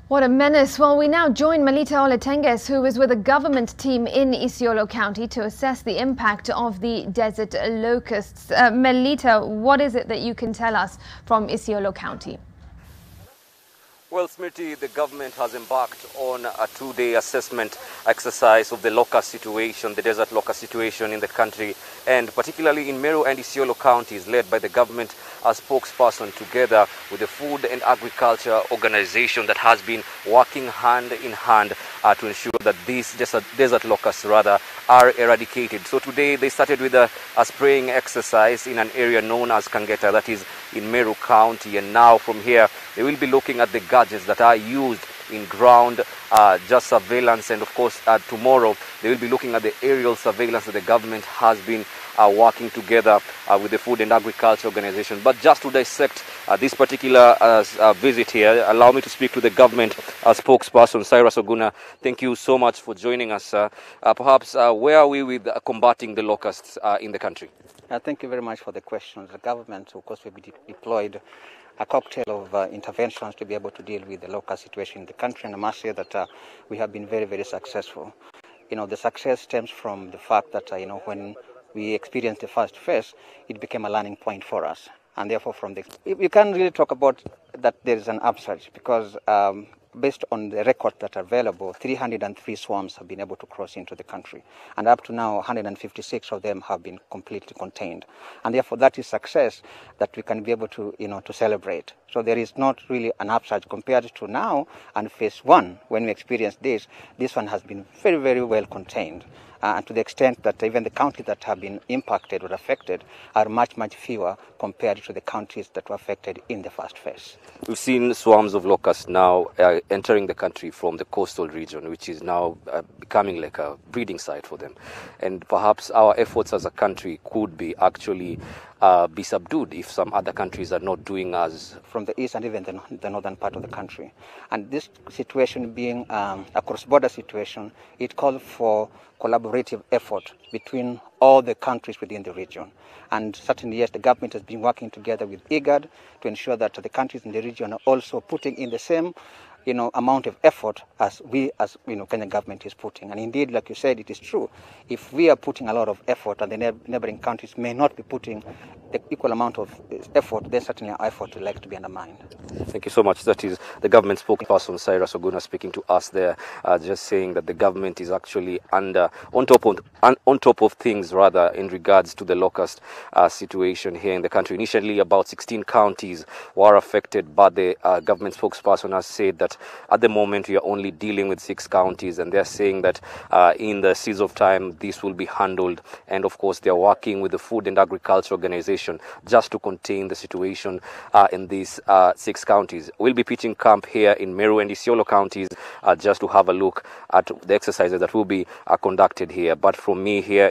What a menace. Well, we now join Melita Oletenges, who is with a government team in Isiolo County to assess the impact of the desert locusts. Melita, what is it that you can tell us from Isiolo County? Well, Smriti, the government has embarked on a two-day assessment exercise of the locust situation, the desert locust situation in the country, and particularly in Meru and Isiolo counties, led by the government as spokesperson together with the Food and Agriculture Organization that has been working hand in hand to ensure that these desert locusts are eradicated. So today they started with a spraying exercise in an area known as Kangeta, that is in Meru County, and now from here they will be looking at the gadgets that are used in ground just surveillance, and of course tomorrow they will be looking at the aerial surveillance that the government has been working together with the Food and Agriculture Organization. But just to dissect this particular visit here, allow me to speak to the government spokesperson, Cyrus Oguna. Thank you so much for joining us. Perhaps where are we with combating the locusts in the country? Thank you very much for the questions. The government, of course, will be deployed a cocktail of interventions to be able to deal with the locust situation in the country, and I must say that we have been very, very successful. The success stems from the fact that, when we experienced the first phase, it became a learning point for us. And therefore, you can't really talk about that there is an upsurge, because based on the records that are available, 303 swarms have been able to cross into the country. And up to now, 156 of them have been completely contained. And therefore, that is success that we can be able to, to celebrate. So there is not really an upsurge compared to now and phase one. When we experienced this one has been very, very well contained. And to the extent that even the counties that have been impacted or affected are much, much fewer compared to the counties that were affected in the first phase. We've seen swarms of locusts now entering the country from the coastal region, which is now becoming like a breeding site for them. And perhaps our efforts as a country could be actually be subdued if some other countries are not doing as... From the east and even the northern part of the country. And this situation being a cross-border situation, it calls for collaborative effort between all the countries within the region. And certainly, yes, the government has been working together with IGAD to ensure that the countries in the region are also putting in the same amount of effort as Kenya government is putting. And indeed, like you said, it is true. If we are putting a lot of effort and the neighboring countries may not be putting the equal amount of effort, then certainly our effort will like to be undermined. Thank you so much. That is the government spokesperson, Cyrus Oguna, speaking to us there, just saying that the government is actually on top of things, rather, in regards to the locust situation here in the country. Initially, about 16 counties were affected, but the government spokesperson has said that at the moment we are only dealing with 6 counties, and they're saying that in the seas of time this will be handled. And of course, they are working with the Food and Agriculture Organization just to contain the situation in these 6 counties. We'll be pitching camp here in Meru and Isiolo counties just to have a look at the exercises that will be conducted here. But from me here